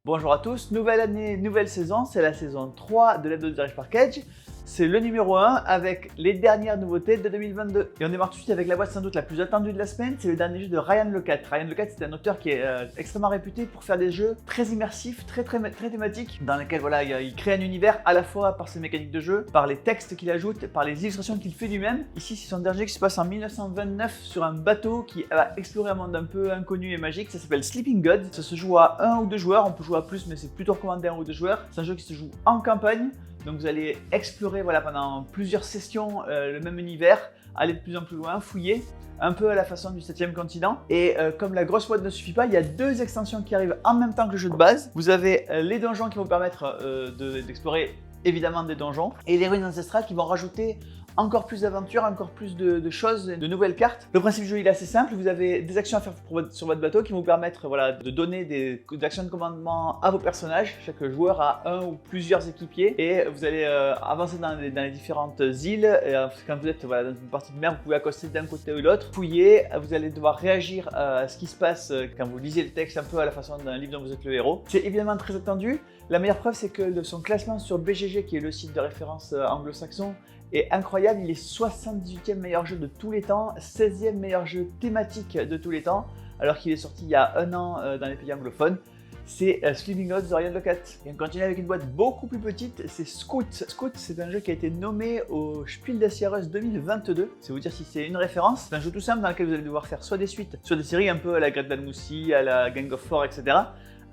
Bonjour à tous, nouvelle année, nouvelle saison, c'est la saison 3 de l'Hebdo Direct Package. C'est le numéro 1 avec les dernières nouveautés de 2022. Et on démarre tout de suite avec la boîte sans doute la plus attendue de la semaine, c'est le dernier jeu de Ryan Laukat. Ryan Laukat, c'est un auteur qui est extrêmement réputé pour faire des jeux très immersifs, très thématiques, dans lesquels voilà, il crée un univers à la fois par ses mécaniques de jeu, par les textes qu'il ajoute, par les illustrations qu'il fait lui-même. Ici, c'est son dernier qui se passe en 1929 sur un bateau qui va explorer un monde un peu inconnu et magique. Ça s'appelle Sleeping God. Ça se joue à 1 ou 2 joueurs, on peut jouer à plus, mais c'est plutôt recommandé à 1 ou 2 joueurs. C'est un jeu qui se joue en campagne. Donc vous allez explorer pendant plusieurs sessions le même univers, aller de plus en plus loin, fouiller, un peu à la façon du 7e continent. Et comme la grosse boîte ne suffit pas, il y a 2 extensions qui arrivent en même temps que le jeu de base. Vous avez les donjons qui vont vous permettre d'explorer évidemment des donjons, et les ruines ancestrales qui vont rajouter encore plus d'aventures, encore plus de choses, de nouvelles cartes. Le principe du jeu il est assez simple, vous avez des actions à faire sur votre bateau qui vont vous permettre de donner des actions de commandement à vos personnages. Chaque joueur a un ou plusieurs équipiers et vous allez avancer dans les différentes îles. Et, quand vous êtes dans une partie de mer, vous pouvez accoster d'un côté ou de l'autre, fouiller, vous allez devoir réagir à ce qui se passe quand vous lisez le texte un peu à la façon d'un livre dont vous êtes le héros. C'est évidemment très attendu. La meilleure preuve c'est que son classement sur BGG, qui est le site de référence anglo-saxon, est incroyable. Il est 78e meilleur jeu de tous les temps, 16e meilleur jeu thématique de tous les temps, alors qu'il est sorti il y a 1 an dans les pays anglophones. C'est Sleeping God de Ryan Laukat. Et on continue avec une boîte beaucoup plus petite, c'est Scout. Scout, c'est un jeu qui a été nommé au Spiel des Jahres 2022. C'est vous dire si c'est une référence. C'est un jeu tout simple dans lequel vous allez devoir faire soit des suites, soit des séries un peu à la Great Dalmousie, à la Gang of Four, etc.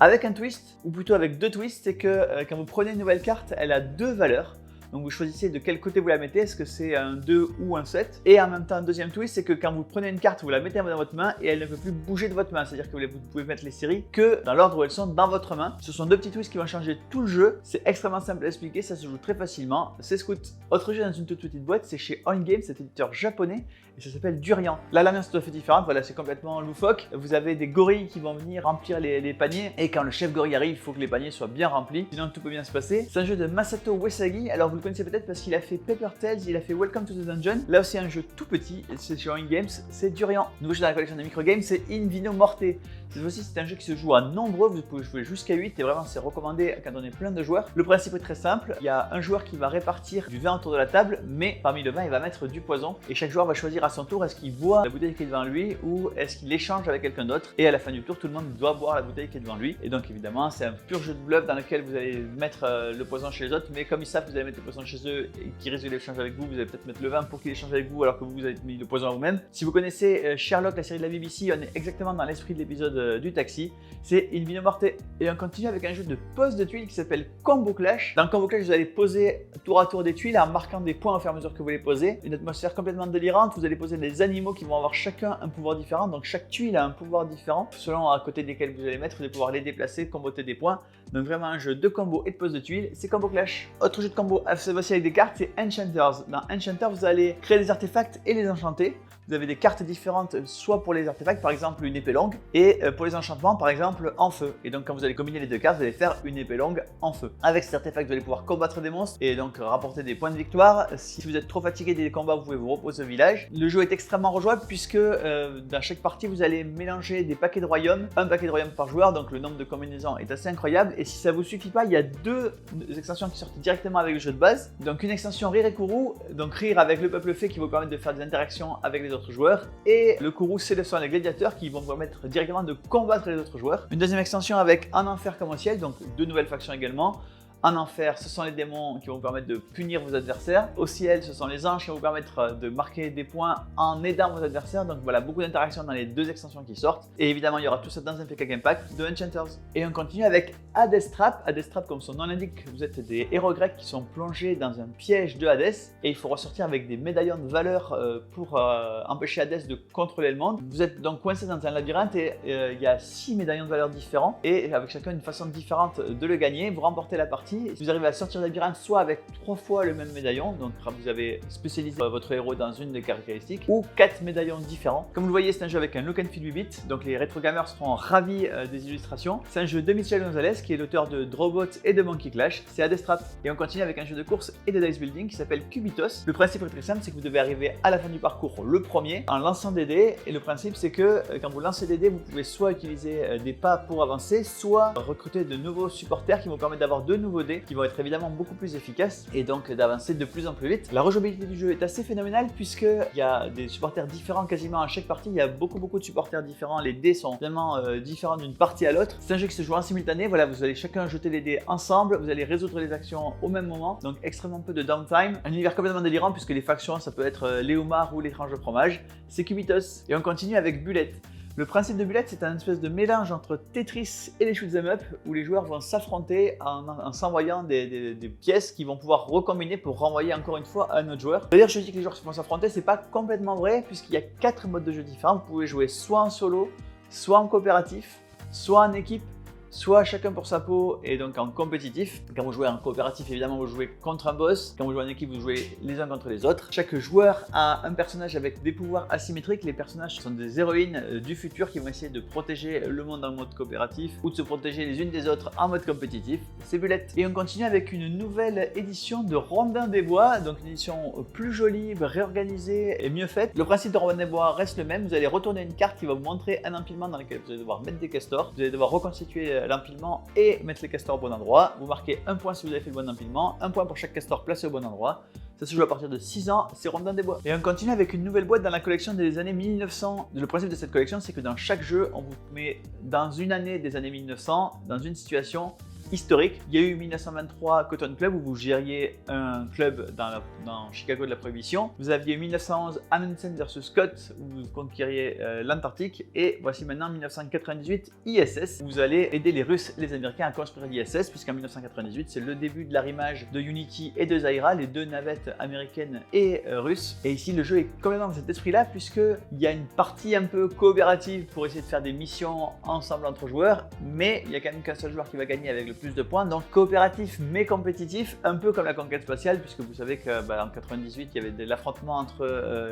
Avec un twist, ou plutôt avec 2 twists, c'est que quand vous prenez une nouvelle carte, elle a 2 valeurs. Donc vous choisissez de quel côté vous la mettez, est-ce que c'est un 2 ou un 7. Et en même temps, un deuxième twist, c'est que quand vous prenez une carte, vous la mettez dans votre main et elle ne peut plus bouger de votre main. C'est-à-dire que vous pouvez mettre les séries que dans l'ordre où elles sont dans votre main. Ce sont 2 petits twists qui vont changer tout le jeu. C'est extrêmement simple à expliquer, ça se joue très facilement. C'est Scout. Autre jeu dans une toute petite boîte, c'est chez On Game, c'est un éditeur japonais. Et ça s'appelle Durian. Là, l'ambiance est tout à fait différente, voilà, c'est complètement loufoque. Vous avez des gorilles qui vont venir remplir les paniers. Et quand le chef gorille arrive, il faut que les paniers soient bien remplis, sinon tout peut bien se passer. C'est un jeu de Masato Uesagi. Alors vous le connaissez peut-être parce qu'il a fait Paper Tales, il a fait Welcome to the Dungeon. Là aussi un jeu tout petit, c'est chez On Games, c'est Durian. Nouveau jeu dans la collection de Microgames, c'est In Vino Morte. Cette fois-ci, c'est un jeu qui se joue à nombreux, vous pouvez jouer jusqu'à 8 et vraiment c'est recommandé quand on est plein de joueurs. Le principe est très simple, il y a un joueur qui va répartir du vin autour de la table, mais parmi le vin, il va mettre du poison. Et chaque joueur va choisir à son tour, est-ce qu'il boit la bouteille qui est devant lui ou est-ce qu'il échange avec quelqu'un d'autre. Et à la fin du tour, tout le monde doit boire la bouteille qui est devant lui. Et donc évidemment, c'est un pur jeu de bluff dans lequel vous allez mettre le poison chez les autres, mais comme ils savent que vous allez mettre le poison chez eux et qu'ils risquent de l'échanger avec vous, vous allez peut-être mettre le vin pour qu'ils échangent avec vous alors que vous avez mis le poison à vous-même. Si vous connaissez Sherlock, la série de la BBC, on est exactement dans l'esprit de l'épisode du taxi. C'est In Vino Morte. Et on continue avec un jeu de pose de tuiles qui s'appelle Combo Clash. Dans Combo Clash, vous allez poser tour à tour des tuiles en marquant des points au fur et à mesure que vous les posez. Une atmosphère complètement délirante. Vous allez poser des animaux qui vont avoir chacun un pouvoir différent. Donc chaque tuile a un pouvoir différent. Selon à côté desquels vous allez mettre, vous allez pouvoir les déplacer, comboter des points. Donc vraiment un jeu de combo et de pose de tuiles. C'est Combo Clash. Autre jeu de combo, cette fois-ci avec des cartes, c'est Enchanters. Dans Enchanters, vous allez créer des artefacts et les enchanter. Vous avez des cartes différentes, soit pour les artefacts, par exemple une épée longue, et pour les enchantements, par exemple en feu. Et donc quand vous allez combiner les 2 cartes, vous allez faire une épée longue en feu. Avec cet artefact, vous allez pouvoir combattre des monstres et donc rapporter des points de victoire. Si vous êtes trop fatigué des combats, vous pouvez vous reposer au village. Le jeu est extrêmement rejouable puisque dans chaque partie, vous allez mélanger des paquets de royaumes, un paquet de royaumes par joueur, donc le nombre de combinaisons est assez incroyable. Et si ça vous suffit pas, il y a 2 extensions qui sortent directement avec le jeu de base. Donc une extension Rire et Kourou, donc Rire avec le peuple fée qui vous permet de faire des interactions avec les autres joueurs. Et le Kourou, c'est les gladiateurs qui vont vous permettre directement de combattre les autres joueurs. Une deuxième extension avec Un enfer comme au ciel, donc 2 nouvelles factions également. En enfer, ce sont les démons qui vont vous permettre de punir vos adversaires. Au ciel, ce sont les anges qui vont vous permettre de marquer des points en aidant vos adversaires. Donc voilà, beaucoup d'interactions dans les 2 extensions qui sortent. Et évidemment, il y aura tout ça dans un PK Game Pack de Enchanters. Et on continue avec Hades Trap. Hades Trap, comme son nom l'indique, vous êtes des héros grecs qui sont plongés dans un piège de Hadès. Et il faut ressortir avec des médaillons de valeur pour empêcher Hadès de contrôler le monde. Vous êtes donc coincé dans un labyrinthe et il y a 6 médaillons de valeur différents. Et avec chacun une façon différente de le gagner. Vous remportez la partie partie. Vous arrivez à sortir le labyrinthe soit avec 3 fois le même médaillon, donc vous avez spécialisé votre héros dans une des caractéristiques, ou 4 médaillons différents. Comme vous le voyez, c'est un jeu avec un look and feel 8 bits, donc les rétro gamers seront ravis des illustrations. C'est un jeu de Michel Gonzalez qui est l'auteur de Drawbot et de Monkey Clash, c'est Adestrap. Et on continue avec un jeu de course et de dice building qui s'appelle Cubitos. Le principe est très simple, c'est que vous devez arriver à la fin du parcours le premier en lançant des dés, et le principe c'est que quand vous lancez des dés, vous pouvez soit utiliser des pas pour avancer, soit recruter de nouveaux supporters qui vont permettre d'avoir de nouveaux dés qui vont être évidemment beaucoup plus efficaces et donc d'avancer de plus en plus vite. La rejouabilité du jeu est assez phénoménale puisqu'il y a des supporters différents quasiment à chaque partie, il y a beaucoup de supporters différents, les dés sont vraiment différents d'une partie à l'autre. C'est un jeu qui se joue en simultané, voilà, vous allez chacun jeter les dés ensemble, vous allez résoudre les actions au même moment, donc extrêmement peu de downtime. Un univers complètement délirant puisque les factions ça peut être les homards ou l'étrange fromage. C'est Cubitos. Et on continue avec Bullet. Le principe de Bullet, c'est un espèce de mélange entre Tetris et les shoot'em up où les joueurs vont s'affronter en s'envoyant des pièces qui vont pouvoir recombiner pour renvoyer encore une fois à un autre joueur. D'ailleurs, je dis que les joueurs vont s'affronter, c'est pas complètement vrai puisqu'il y a 4 modes de jeu différents. Vous pouvez jouer soit en solo, soit en coopératif, soit en équipe, soit chacun pour sa peau et donc en compétitif. Quand vous jouez en coopératif, évidemment, vous jouez contre un boss. Quand vous jouez en équipe, vous jouez les uns contre les autres. Chaque joueur a un personnage avec des pouvoirs asymétriques. Les personnages sont des héroïnes du futur qui vont essayer de protéger le monde en mode coopératif ou de se protéger les unes des autres en mode compétitif. C'est Bullet. Et on continue avec une nouvelle édition de Rondins des Bois, donc une édition plus jolie, réorganisée et mieux faite. Le principe de Rondins des Bois reste le même. Vous allez retourner une carte qui va vous montrer un empilement dans lequel vous allez devoir mettre des castors. Vous allez devoir reconstituer l'empilement et mettre les castors au bon endroit. Vous marquez un point si vous avez fait le bon empilement, un point pour chaque castor placé au bon endroit. Ça se joue à partir de 6 ans, c'est Rondins des Bois. Et on continue avec une nouvelle boîte dans la collection des années 1900. Le principe de cette collection, c'est que dans chaque jeu, on vous met dans une année des années 1900, dans une situation historique. Il y a eu 1923 Cotton Club où vous gériez un club dans Chicago de la Prohibition. Vous aviez 1911 Amundsen versus Scott où vous conquériez l'Antarctique. Et voici maintenant 1998 ISS où vous allez aider les Russes et les Américains à construire l'ISS puisqu'en 1998 c'est le début de l'arrimage de Unity et de Zaira, les deux navettes américaines et russes. Et ici le jeu est complètement dans cet esprit-là puisqu'il y a une partie un peu coopérative pour essayer de faire des missions ensemble entre joueurs, mais il y a quand même qu'un seul joueur qui va gagner avec le plus de points, donc coopératif mais compétitif, un peu comme la conquête spatiale, puisque vous savez qu'en 98 il y avait de l'affrontement entre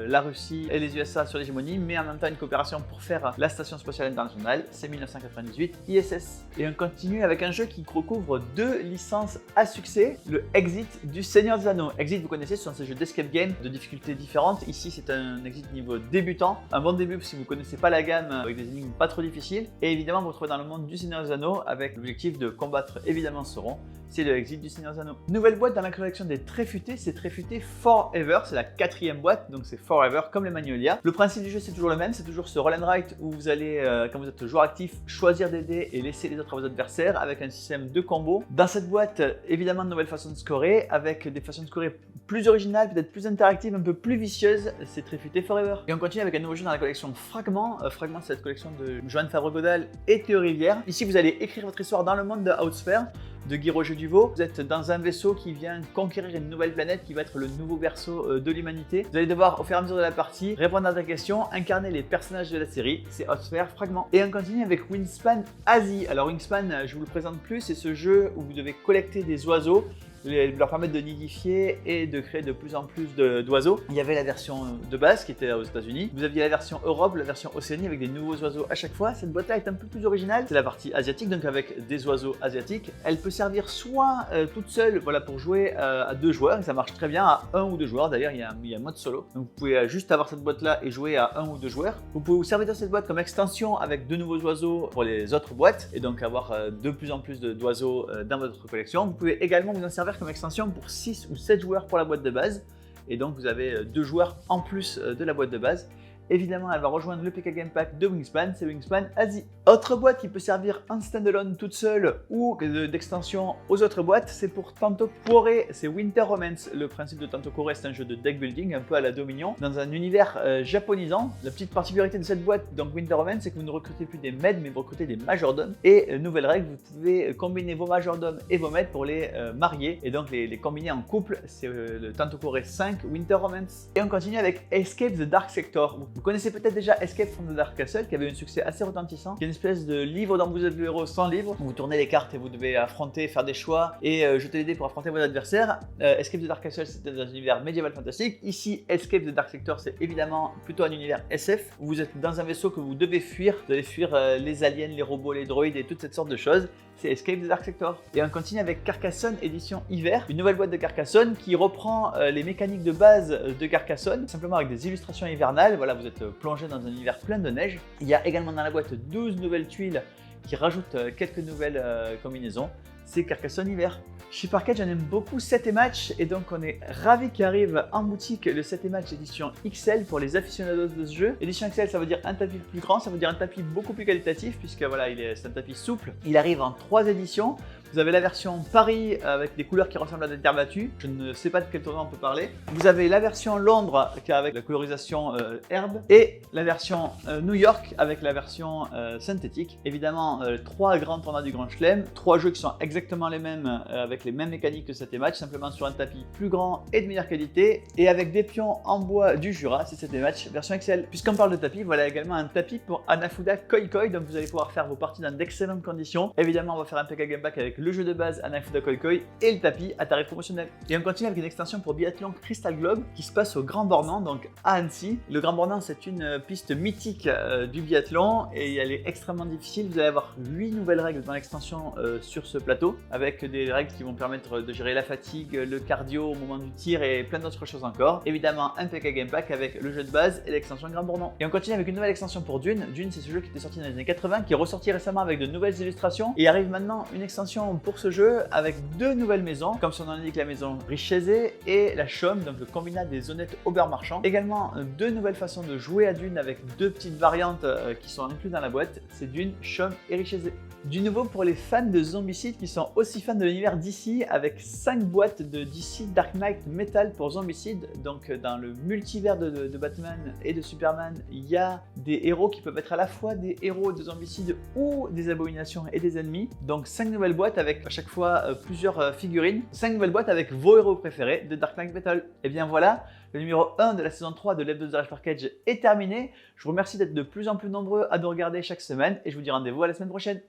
la Russie et les USA sur l'hégémonie, mais en même temps une coopération pour faire la station spatiale internationale, c'est 1998 ISS. Et on continue avec un jeu qui recouvre 2 licences à succès, le Exit du Seigneur des Anneaux. Exit, vous connaissez, ce sont ces jeux d'escape game de difficultés différentes. Ici c'est un Exit niveau débutant, un bon début si vous ne connaissez pas la gamme, avec des énigmes pas trop difficiles, et évidemment vous retrouvez dans le monde du Seigneur des Anneaux avec l'objectif de combattre évidemment Sauron. C'est le Exit du Seigneur des Anneaux. Nouvelle boîte dans la collection des Tréfutés, c'est Tréfuté Forever, c'est la 4e boîte, donc c'est Forever comme les Magnolia. Le principe du jeu c'est toujours le même, c'est toujours ce roll and write où vous allez, quand vous êtes joueur actif, choisir des dés et laisser les autres à vos adversaires avec un système de combos. Dans cette boîte, évidemment de nouvelles façons de scorer, avec des façons de scorer plus originales, peut-être plus interactives, un peu plus vicieuses, c'est Tréfuté Forever. Et on continue avec un nouveau jeu dans la collection Fragment. Fragment c'est cette collection de Joanne Fabre-Godal et Théo Rivière. Ici vous allez écrire votre histoire dans le monde de Outsphere de Guy Roger Duvaux. Vous êtes dans un vaisseau qui vient conquérir une nouvelle planète qui va être le nouveau berceau de l'humanité. Vous allez devoir, au fur et à mesure de la partie, répondre à des questions, incarner les personnages de la série. C'est Outsphere Fragment. Et on continue avec Wingspan Asie. Alors Wingspan, je vous le présente plus, c'est ce jeu où vous devez collecter des oiseaux, leur permettre de nidifier et de créer de plus en plus d'oiseaux. Il y avait la version de base qui était aux États-Unis. Vous aviez la version Europe, la version Océanie avec des nouveaux oiseaux à chaque fois. Cette boîte-là est un peu plus originale. C'est la partie asiatique, donc avec des oiseaux asiatiques. Elle peut servir soit toute seule, voilà, pour jouer à 2 joueurs, et ça marche très bien à 1 ou 2 joueurs. D'ailleurs, il y a un mode solo. Donc vous pouvez juste avoir cette boîte-là et jouer à 1 ou 2 joueurs. Vous pouvez vous servir de cette boîte comme extension avec 2 nouveaux oiseaux pour les autres boîtes et donc avoir de plus en plus d'oiseaux dans votre collection. Vous pouvez également vous en servir comme extension pour 6 ou 7 joueurs pour la boîte de base, et donc vous avez 2 joueurs en plus de la boîte de base. Évidemment, elle va rejoindre le PK Game Pack de Wingspan, c'est Wingspan Asie. Autre boîte qui peut servir en standalone toute seule ou d'extension aux autres boîtes, c'est pour Tanto-Cuore, c'est Winter Romance. Le principe de Tanto-Cuore, c'est un jeu de deck building un peu à la Dominion, dans un univers japonisant. La petite particularité de cette boîte, donc Winter Romance, c'est que vous ne recrutez plus des maids, mais vous recrutez des majordomes. Et nouvelle règle, vous pouvez combiner vos majordomes et vos maids pour les marier, et donc les combiner en couple. C'est le Tanto-Cuore 5 Winter Romance. Et on continue avec Escape the Dark Sector. Vous connaissez peut-être déjà Escape from the Dark Castle, qui avait un succès assez retentissant, qui est une espèce de livre dont vous êtes le héros sans livre. Vous tournez les cartes et vous devez affronter, faire des choix et jeter les dés pour affronter vos adversaires. Escape the Dark Castle, c'est dans un univers médiéval fantastique. Ici, Escape the Dark Sector, c'est évidemment plutôt un univers SF. Vous êtes dans un vaisseau que vous devez fuir. Vous allez fuir les aliens, les robots, les droïdes et toutes cette sorte de choses. C'est Escape the Dark Sector. Et on continue avec Carcassonne édition hiver, une nouvelle boîte de Carcassonne qui reprend les mécaniques de base de Carcassonne, simplement avec des illustrations hivernales. Voilà, vous êtes plongé dans un univers plein de neige. Il y a également dans la boîte 12 nouvelles tuiles qui rajoutent quelques nouvelles combinaisons. C'est Carcassonne hiver. Chez Parkett, j'en aime beaucoup 7 et match et donc on est ravis qu'il arrive en boutique le 7 et match édition XL pour les aficionados de ce jeu. Édition XL, ça veut dire un tapis plus grand, ça veut dire un tapis beaucoup plus qualitatif puisque voilà, c'est un tapis souple. Il arrive en 3 éditions. Vous avez la version Paris avec des couleurs qui ressemblent à des terres battues. Je ne sais pas de quel tournoi on peut parler. Vous avez la version Londres avec la colorisation herbe et la version New York avec la version synthétique. Évidemment, 3 grands tournois du Grand Chelem, 3 jeux qui sont exactement les mêmes avec les mêmes mécaniques que 7 et match, simplement sur un tapis plus grand et de meilleure qualité et avec des pions en bois du Jura, c'est 7 et match version XL. Puisqu'on parle de tapis, voilà également un tapis pour Hanafuda Koi Koi, donc vous allez pouvoir faire vos parties dans d'excellentes conditions. Évidemment, on va faire un PK Game Pack avec le jeu de base Hanafuda Koi Koi et le tapis à tarif promotionnel. Et on continue avec une extension pour biathlon Crystal Globe qui se passe au Grand Bornand, donc à Annecy. Le Grand Bornand, c'est une piste mythique du biathlon et elle est extrêmement difficile. Vous allez avoir 8 nouvelles règles dans l'extension sur ce plateau avec des règles qui vont permettre de gérer la fatigue, le cardio au moment du tir et plein d'autres choses encore. Évidemment, un PK Game Pack avec le jeu de base et l'extension Grand Bornand. Et on continue avec une nouvelle extension pour Dune. Dune, c'est ce jeu qui était sorti dans les années 80, qui est ressorti récemment avec de nouvelles illustrations et arrive maintenant une extension pour ce jeu avec 2 nouvelles maisons, comme son nom l'indique, la maison Richese et la Chaume, donc le combinat des honnêtes Obermarchands. Également 2 nouvelles façons de jouer à Dune avec 2 petites variantes qui sont incluses dans la boîte, c'est Dune, Chaume et Richese. Du nouveau pour les fans de Zombicide qui sont aussi fans de l'univers DC avec 5 boîtes de DC Dark Knight Metal pour Zombicide. Donc dans le multivers de Batman et de Superman, il y a des héros qui peuvent être à la fois des héros de Zombicide ou des abominations et des ennemis. Donc 5 nouvelles boîtes avec à chaque fois plusieurs figurines. 5 nouvelles boîtes avec vos héros préférés de Dark Knight Metal. Et bien voilà, le numéro 1 de la saison 3 de Left 2 Garage Package est terminé. Je vous remercie d'être de plus en plus nombreux à nous regarder chaque semaine et je vous dis rendez-vous à la semaine prochaine.